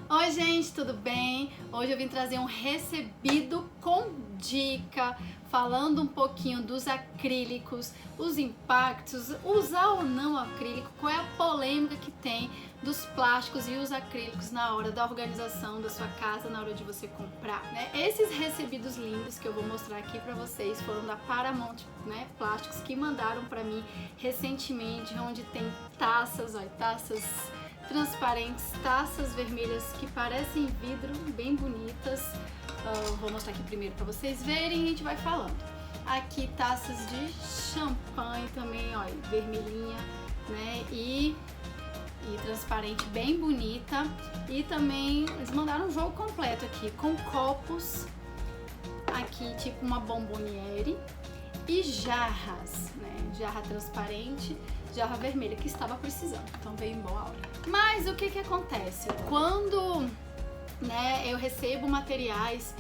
Oi gente, tudo bem? Hoje eu vim trazer um recebido com dica, falando um pouquinho dos acrílicos, os impactos, usar ou não acrílico, qual é a polêmica que tem dos plásticos e os acrílicos na hora da organização da sua casa, na hora de você comprar, né? Esses recebidos lindos que eu vou mostrar aqui pra vocês foram da Paramount, né? Plásticos que mandaram pra mim recentemente, onde tem taças, olha, taças transparentes, taças vermelhas que parecem vidro, bem bonitas. Vou mostrar aqui primeiro para vocês verem e a gente vai falando. Aqui taças de champanhe também, olha, vermelhinha, né? E transparente, bem bonita. E também eles mandaram um jogo completo aqui, com copos, aqui tipo uma bomboniere e jarras, né? Jarra transparente, jarra vermelha, que estava precisando, então veio em boa hora. Mas o que acontece? Quando, né, eu recebo materiais,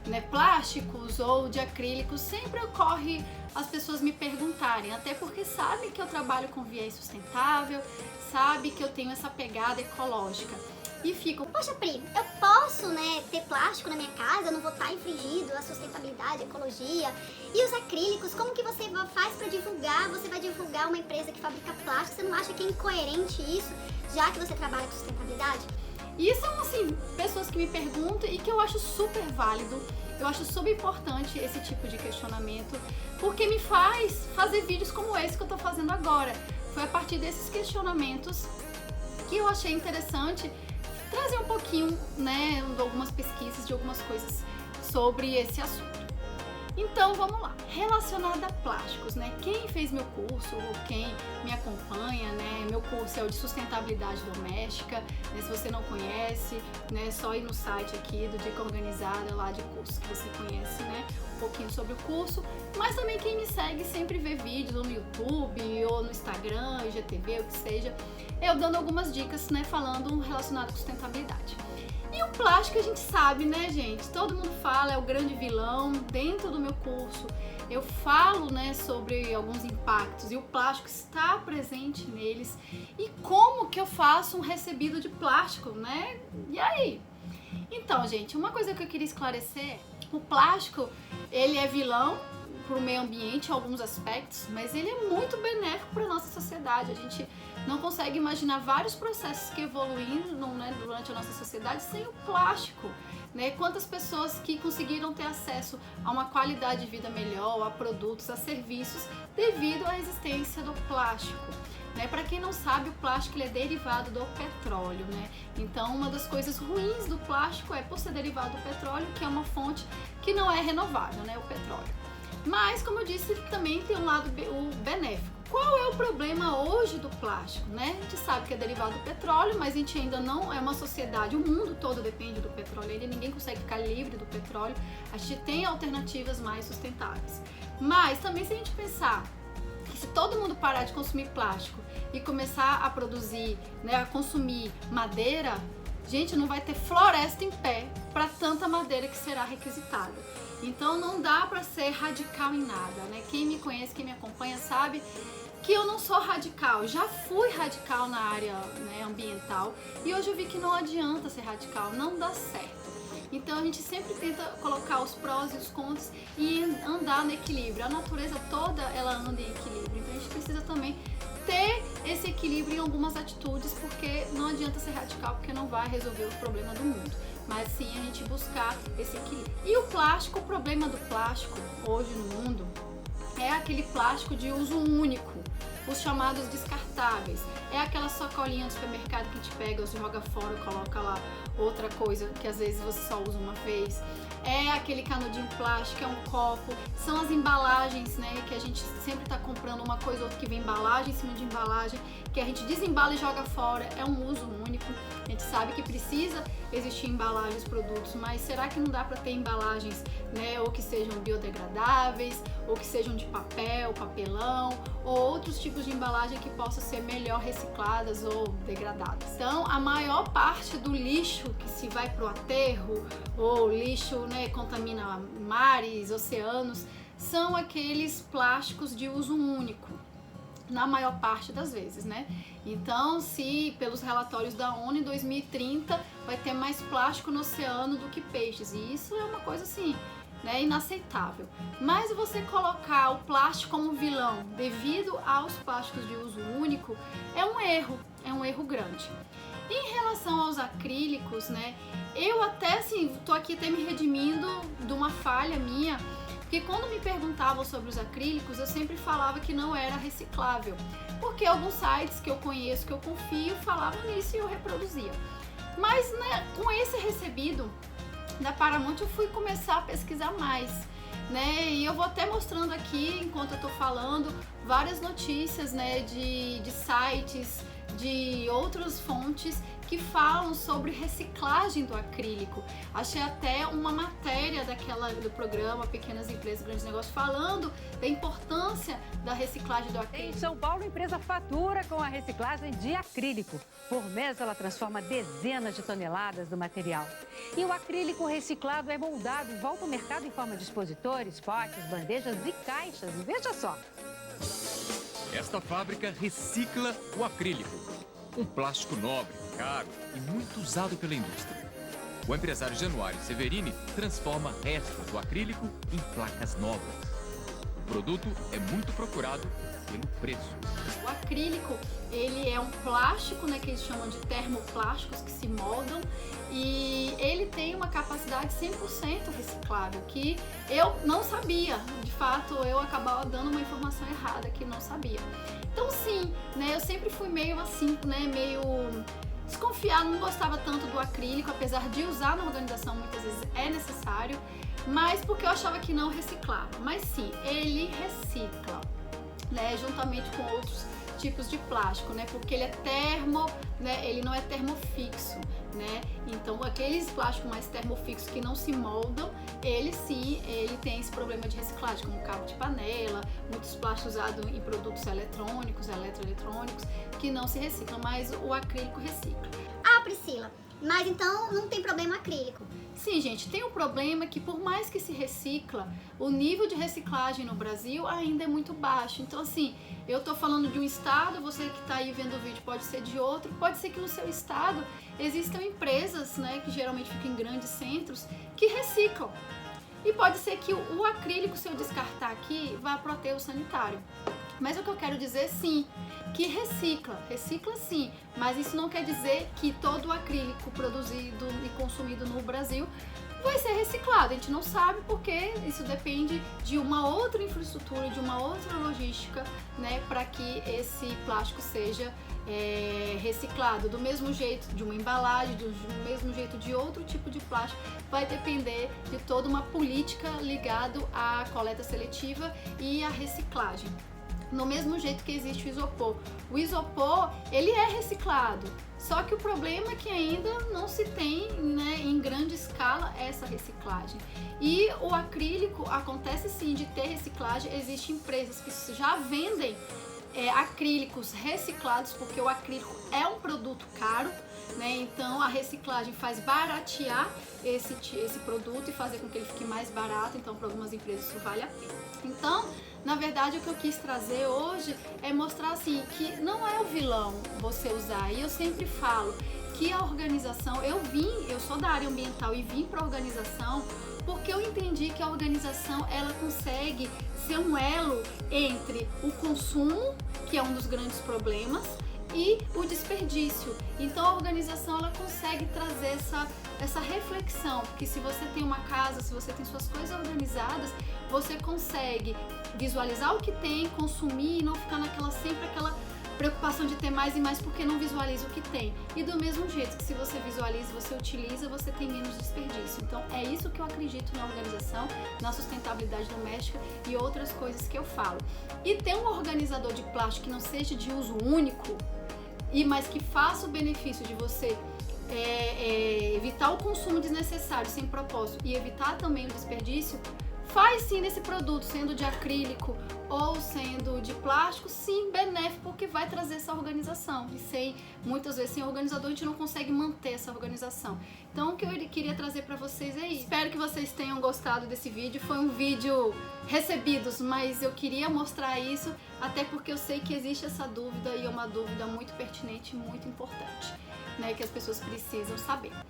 né, plásticos ou de acrílicos, sempre ocorre as pessoas me perguntarem, até porque sabem que eu trabalho com viés sustentável, sabe que eu tenho essa pegada ecológica. E ficam, poxa Pri, eu posso, né, ter plástico na minha casa, eu não vou estar infringindo a sustentabilidade, a ecologia. E os acrílicos, como que você faz para divulgar? Você vai divulgar uma empresa que fabrica plástico, você não acha que é incoerente isso, já que você trabalha com sustentabilidade? E são, assim, pessoas que me perguntam e que eu acho super válido, eu acho super importante esse tipo de questionamento, porque me faz fazer vídeos como esse que eu tô fazendo agora. Foi a partir desses questionamentos que eu achei interessante trazer um pouquinho, né, de algumas pesquisas, de algumas coisas sobre esse assunto. Então vamos lá, relacionado a plásticos, né? Quem fez meu curso ou quem me acompanha, né? Meu curso é o de sustentabilidade doméstica, né? Se você não conhece, né? É só ir no site aqui do Dica Organizada lá de curso que você conhece, né? Um pouquinho sobre o curso, mas também quem me segue sempre vê vídeos ou no YouTube ou no Instagram, IGTV, o que seja, eu dando algumas dicas, né? Falando relacionado com sustentabilidade. E o plástico a gente sabe, né, gente? Todo mundo fala, é o grande vilão. Dentro do meu curso eu falo, né, sobre alguns impactos e o plástico está presente neles. E como que eu faço um recebido de plástico, né? E aí? Então, gente, uma coisa que eu queria esclarecer é: o plástico, ele é vilão para o meio ambiente em alguns aspectos, mas ele é muito benéfico para a nossa sociedade. A gente não consegue imaginar vários processos que evoluíram, né, durante a nossa sociedade sem o plástico, né? Quantas pessoas que conseguiram ter acesso a uma qualidade de vida melhor, a produtos, a serviços, devido à existência do plástico. Né? Para quem não sabe, o plástico ele é derivado do petróleo, né? Então, uma das coisas ruins do plástico é por ser derivado do petróleo, que é uma fonte que não é renovável, né? O petróleo. Mas, como eu disse, também tem um lado benéfico. Qual é o problema hoje do plástico, né? A gente sabe que é derivado do petróleo, mas a gente ainda não é uma sociedade, o mundo todo depende do petróleo, ainda ninguém consegue ficar livre do petróleo. A gente tem alternativas mais sustentáveis. Mas também, se a gente pensar que se todo mundo parar de consumir plástico e começar a produzir, né, a consumir madeira, gente, não vai ter floresta em pé para tanta madeira que será requisitada. Então não dá para ser radical em nada, né? Quem me conhece, quem me acompanha sabe que eu não sou radical, já fui radical na área, né, ambiental, e hoje eu vi que não adianta ser radical, não dá certo. Então a gente sempre tenta colocar os prós e os contras e andar no equilíbrio. A natureza toda ela anda em equilíbrio, então a gente precisa também ter esse equilíbrio em algumas atitudes, porque não adianta ser radical, porque não vai resolver o problema do mundo, mas sim a gente buscar esse equilíbrio. E o plástico, o problema do plástico hoje no mundo é aquele plástico de uso único, os chamados descartáveis. É aquela sacolinha do supermercado que a gente pega, você joga fora, coloca lá outra coisa que às vezes você só usa uma vez. É aquele canudinho plástico, é um copo, são as embalagens, né, que a gente sempre está comprando uma coisa ou outra que vem embalagem em cima de embalagem, que a gente desembala e joga fora, é um uso único. A gente sabe que precisa existir embalagens, produtos, mas será que não dá para ter embalagens, né, ou que sejam biodegradáveis, ou que sejam de papel, papelão, ou outros tipos de embalagem que possam ser melhor recicladas ou degradadas? Então, a maior parte do lixo que se vai para o aterro, ou lixo, né, contamina mares, oceanos, são aqueles plásticos de uso único. na maior parte das vezes, né? Então, se pelos relatórios da ONU, em 2030 vai ter mais plástico no oceano do que peixes, e isso é uma coisa assim, né, inaceitável. Mas você colocar o plástico como vilão devido aos plásticos de uso único é um erro grande. Em relação aos acrílicos, né, eu até assim, tô aqui até me redimindo de uma falha minha, porque quando me perguntavam sobre os acrílicos, eu sempre falava que não era reciclável, porque alguns sites que eu conheço, que eu confio, falavam nisso e eu reproduzia. Mas, né, com esse recebido da Paramount, eu fui começar a pesquisar mais, né, e eu vou até mostrando aqui, enquanto eu tô falando, várias notícias, né, de sites, de outras fontes que falam sobre reciclagem do acrílico. Achei até uma matéria do programa Pequenas Empresas, Grandes Negócios, falando da importância da reciclagem do acrílico. Em São Paulo, a empresa fatura com a reciclagem de acrílico. Por mês, ela transforma dezenas de toneladas do material. E o acrílico reciclado é moldado e volta ao mercado em forma de expositores, potes, bandejas e caixas. Veja só. Esta fábrica recicla o acrílico, um plástico nobre, caro e muito usado pela indústria. O empresário Januário Severini transforma restos do acrílico em placas novas. O produto é muito procurado pelo preço. O acrílico, ele é um plástico, né, que eles chamam de termoplásticos, que se moldam, e ele tem uma capacidade 100% reciclável, que eu não sabia. De fato, eu acabava dando uma informação errada que não sabia. Então sim, né, eu sempre fui meio assim, né, meio desconfiada, não gostava tanto do acrílico, apesar de usar na organização muitas vezes é necessário, mas porque eu achava que não reciclava. Mas sim, ele recicla, né, juntamente com outros tipos de plástico, né, porque ele é né, ele não é termofixo, né, então aqueles plásticos mais termofixos que não se moldam, ele tem esse problema de reciclagem, como cabo de panela, muitos plásticos usados em produtos eletrônicos, eletroeletrônicos, que não se reciclam, mas o acrílico recicla. Ah, Priscila, mas então não tem problema acrílico? Sim, gente, tem um problema que por mais que se recicla, o nível de reciclagem no Brasil ainda é muito baixo. Então assim, eu tô falando de um estado, você que tá aí vendo o vídeo pode ser de outro, pode ser que no seu estado existam empresas, né, que geralmente ficam em grandes centros, que reciclam. E pode ser que o acrílico, se eu descartar aqui, vá para o aterro sanitário. Mas o que eu quero dizer, sim, que recicla sim, mas isso não quer dizer que todo o acrílico produzido e consumido no Brasil vai ser reciclado. A gente não sabe porque isso depende de uma outra infraestrutura, de uma outra logística, né, para que esse plástico seja reciclado. Do mesmo jeito de uma embalagem, do mesmo jeito de outro tipo de plástico, vai depender de toda uma política ligada à coleta seletiva e à reciclagem. No mesmo jeito que existe o isopor. O isopor, ele é reciclado, só que o problema é que ainda não se tem, né, em grande escala essa reciclagem. E o acrílico, acontece sim de ter reciclagem, existem empresas que já vendem acrílicos reciclados, porque o acrílico é um produto caro, né? Então a reciclagem faz baratear esse produto e fazer com que ele fique mais barato, então para algumas empresas isso vale a pena. Então, na verdade, o que eu quis trazer hoje é mostrar assim que não é o vilão você usar. E eu sempre falo que a organização, eu sou da área ambiental e vim para a organização porque eu entendi que a organização ela consegue ser um elo entre o consumo, que é um dos grandes problemas, e o desperdício. Então a organização ela consegue trazer essa reflexão, porque se você tem uma casa, se você tem suas coisas organizadas, você consegue visualizar o que tem, consumir e não ficar sempre aquela preocupação de ter mais e mais porque não visualiza o que tem. E do mesmo jeito que se você visualiza, você utiliza, você tem menos desperdício. Então é isso que eu acredito na organização, na sustentabilidade doméstica e outras coisas que eu falo. E ter um organizador de plástico que não seja de uso único, mas que faça o benefício de você evitar o consumo desnecessário sem propósito e evitar também o desperdício, faz sim nesse produto, sendo de acrílico ou sendo de plástico, sim, benéfico, porque vai trazer essa organização. E muitas vezes sem organizador a gente não consegue manter essa organização. Então o que eu queria trazer para vocês é isso. Espero que vocês tenham gostado desse vídeo. Foi um vídeo recebidos, mas eu queria mostrar isso, até porque eu sei que existe essa dúvida e é uma dúvida muito pertinente e muito importante, né, que as pessoas precisam saber.